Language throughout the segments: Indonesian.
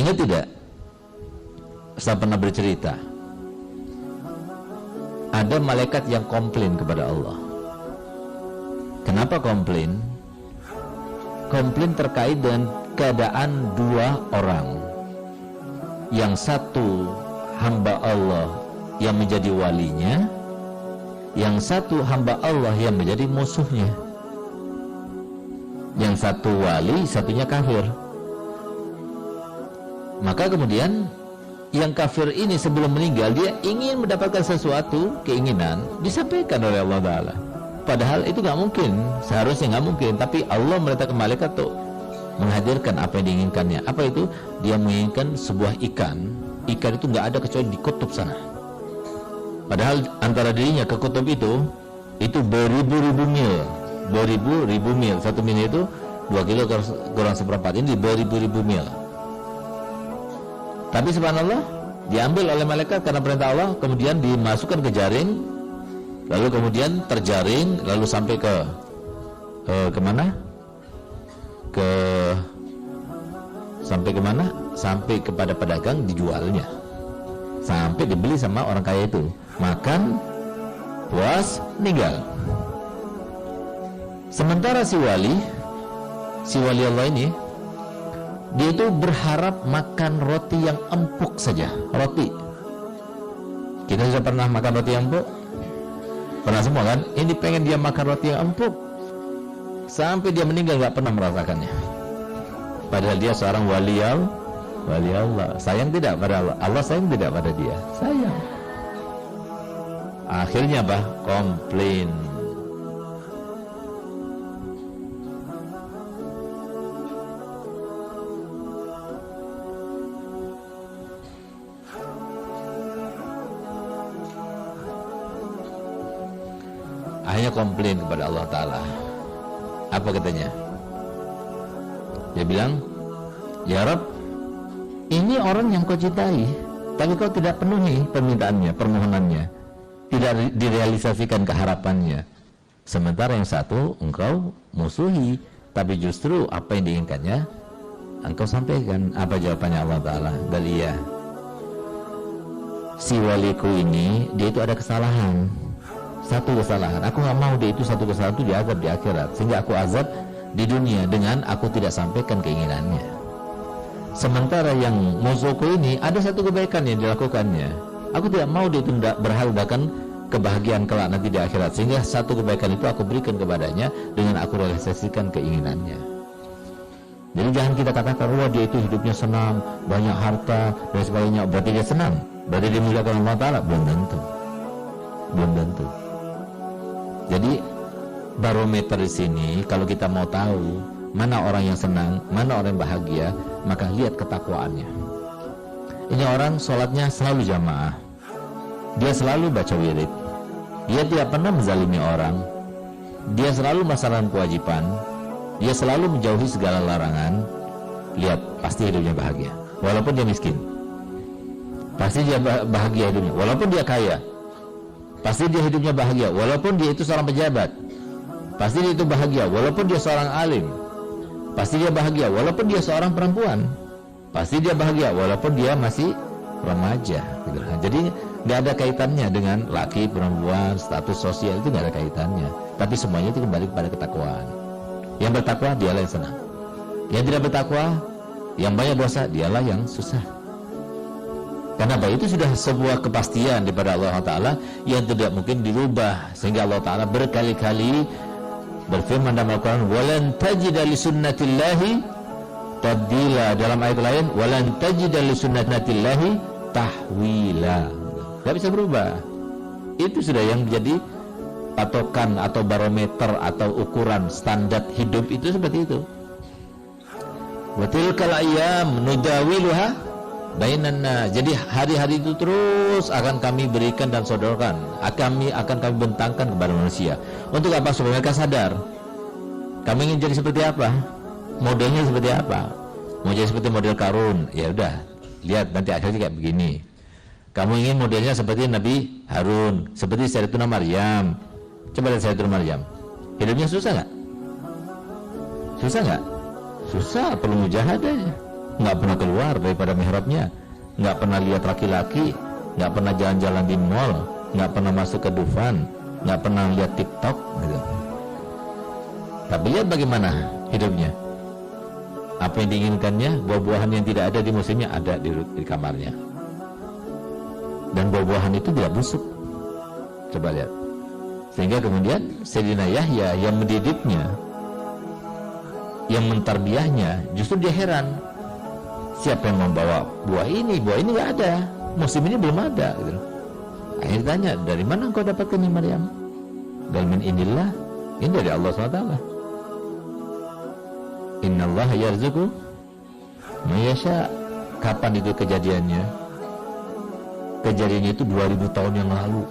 Ingat tidak? Saya pernah bercerita, ada malaikat yang komplain kepada Allah. Kenapa komplain? Komplain terkait dengan keadaan dua orang. Yang satu hamba Allah yang menjadi walinya, yang satu hamba Allah yang menjadi musuhnya. Yang satu wali, satunya kafir. Maka kemudian yang kafir ini sebelum meninggal, dia ingin mendapatkan sesuatu, keinginan, disampaikan oleh Allah Ta'ala. Padahal itu nggak mungkin, seharusnya nggak mungkin. Tapi Allah merintahkan malaikat tuh menghadirkan apa yang diinginkannya. Apa itu? Dia menginginkan sebuah ikan. Ikan itu nggak ada kecuali di kutub sana. Padahal antara dirinya ke kutub itu beribu-ribu mil. Beribu-ribu mil. 1 mil itu 2 kilo kurang seperempat. Ini beribu-ribu mil. Tapi subhanallah, diambil oleh malaikat karena perintah Allah, kemudian dimasukkan ke jaring, lalu kemudian terjaring, lalu sampai ke kemana? Sampai kemana? Sampai kepada pedagang, dijualnya. Sampai dibeli sama orang kaya itu. Makan, puas, meninggal. Sementara si wali Allah ini, dia itu berharap makan roti yang empuk saja. Roti. Kita sudah pernah makan roti yang empuk? Pernah semua kan? Ini pengen dia makan roti yang empuk. Sampai dia meninggal gak pernah merasakannya. Padahal dia seorang wali Allah. Sayang tidak pada Allah? Allah sayang tidak pada dia? Sayang. Akhirnya apa? Komplain. Akhirnya komplain kepada Allah Ta'ala. Apa katanya? Dia bilang, ya Rabb, ini orang yang kau cintai, tapi kau tidak penuhi permintaannya, permohonannya, tidak direalisasikan keharapannya. Sementara yang satu engkau musuhi, tapi justru apa yang diinginkannya engkau sampaikan. Apa jawabannya Allah Ta'ala? Dalia, si waliku ini, dia itu ada kesalahan. Satu kesalahan, aku nggak mau dia itu satu kesalahan itu diazab di akhirat, sehingga aku azab di dunia dengan aku tidak sampaikan keinginannya. Sementara yang musuhku ini ada satu kebaikan yang dilakukannya, aku tidak mau dia itu berharapkan kebahagiaan kelak nanti di akhirat, sehingga satu kebaikan itu aku berikan kepadanya dengan aku realisasikan keinginannya. Jadi jangan kita katakan, wah dia itu hidupnya senang, banyak harta dan sebagainya, berarti dia senang, berarti dia muliakan Allah Ta'ala. Belum tentu. Jadi barometer di sini, kalau kita mau tahu mana orang yang senang, mana orang yang bahagia, maka lihat ketakwaannya. Ini orang sholatnya selalu jamaah, dia selalu baca wirid, dia tidak pernah menzalimi orang, dia selalu melaksanakan kewajiban, dia selalu menjauhi segala larangan. Lihat, pasti hidupnya bahagia. Walaupun dia miskin, pasti dia bahagia hidupnya. Walaupun dia kaya, pasti dia hidupnya bahagia. Walaupun dia itu seorang pejabat, pasti dia itu bahagia. Walaupun dia seorang alim, pasti dia bahagia. Walaupun dia seorang perempuan, pasti dia bahagia. Walaupun dia masih remaja gitu. Jadi nggak ada kaitannya dengan laki, perempuan, status sosial, itu nggak ada kaitannya. Tapi semuanya itu kembali kepada ketakwaan. Yang bertakwa dialah yang senang. Yang tidak bertakwa, yang banyak dosa, dialah yang susah. Kenapa? Itu sudah sebuah kepastian daripada Allah Ta'ala yang tidak mungkin dirubah. Sehingga Allah Ta'ala berkali-kali berfirman dalam Al-Quran, walan tajida li sunnatillahi tabdila. Dalam ayat lain, walan tajida li sunnatillahi tahwila. Gak bisa berubah. Itu sudah yang menjadi patokan atau barometer atau ukuran standar hidup itu seperti itu. Wa tilkal ayyam nudawiluha bainan nas. Jadi hari-hari itu terus akan kami berikan dan sodorkan, kami bentangkan kepada manusia. Untuk apa? Supaya mereka sadar kami ingin jadi seperti apa, modelnya seperti apa. Mau jadi seperti model Karun, ya udah, lihat nanti akhirnya kayak begini. Kamu ingin modelnya seperti Nabi Harun, seperti Sayyidatuna Maryam. Coba lihat Sayyidatuna Maryam, hidupnya susah nggak? Susah nggak? Susah, perlu mujahadah. nggak pernah keluar daripada mihrabnya, nggak pernah lihat laki-laki, nggak pernah jalan-jalan di mall, nggak pernah masuk ke Dufan, nggak pernah lihat TikTok gitu. Tapi lihat bagaimana hidupnya. Apa yang diinginkannya, buah-buahan yang tidak ada di musimnya ada di kamarnya. Dan buah-buahan itu tidak busuk. Coba lihat. Sehingga kemudian Sayyidina Yahya yang mendidiknya, yang mentarbiahnya, justru dia heran. Siapa yang membawa buah ini? Buah ini nggak ada. Musim ini belum ada. Gitu. Akhirnya ditanya, dari mana engkau dapatkan ini Maryam? Dan min indillah, ini dari Allah SWT. Innallaha yarzuqu may yasha. Kapan itu kejadiannya? Kejadiannya itu 2000 tahun yang lalu.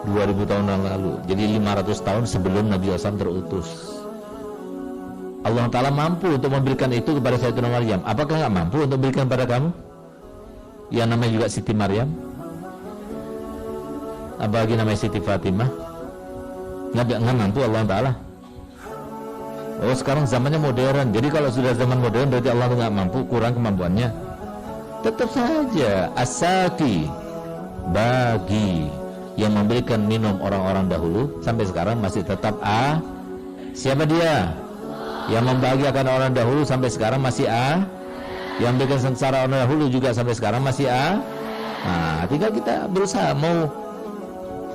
2000 tahun yang lalu. Jadi 500 tahun sebelum Nabi SAW terutus. Allah Ta'ala mampu untuk memberikan itu kepada Sayyidatina Maryam. Apakah nggak mampu untuk memberikan kepada kamu? Yang namanya juga Siti Maryam. Apalagi namanya Siti Fatimah. Nggak mampu Allah Ta'ala. Oh, sekarang zamannya modern. Jadi kalau sudah zaman modern berarti Allah nggak mampu, kurang kemampuannya. Tetap saja asaki, bagi yang memberikan minum orang-orang dahulu sampai sekarang masih tetap siapa dia? Yang membahagiakan orang dahulu sampai sekarang masih yang memberikan sengsara orang dahulu juga sampai sekarang masih Nah, tinggal kita berusaha mau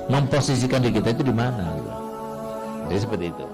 memposisikan diri kita itu di mana gitu. Jadi seperti itu.